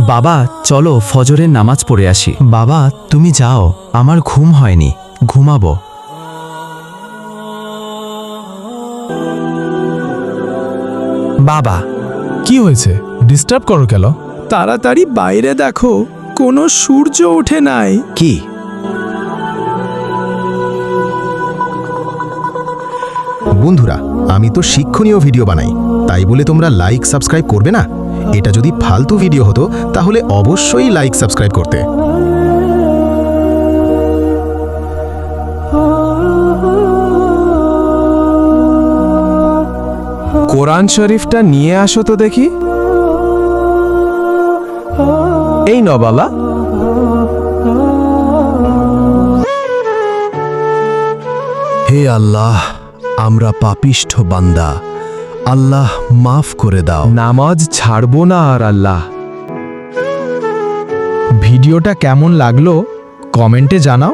বাবা চলো ফজরের নামাজ পড়ে আসি। বাবা তুমি যাও, আমার ঘুম হয়নি, ঘুমাবো। বাবা কি হয়েছে? ডিস্টার্ব করো কেন? তাড়াতাড়ি বাইরে দেখো, কোনো সূর্য ওঠে নাই। কি? বন্ধুরা, আমি তো শিক্ষণীয় ভিডিও বানাই, তাই বলে তোমরা লাইক সাবস্ক্রাইব করবে না? এটা যদি ফালতু ভিডিও হতো তাহলে অবশ্যই লাইক সাবস্ক্রাইব করতে। কোরআন শরীফটা নিয়ে আসো তো দেখি। এই নবালা। হে আল্লাহ, আমরা পাপিষ্ঠ বান্দা, আল্লাহ মাফ করে দাও। নামাজ ছাড়বো না আর আল্লাহ। ভিডিওটা কেমন লাগলো কমেন্টে জানাও।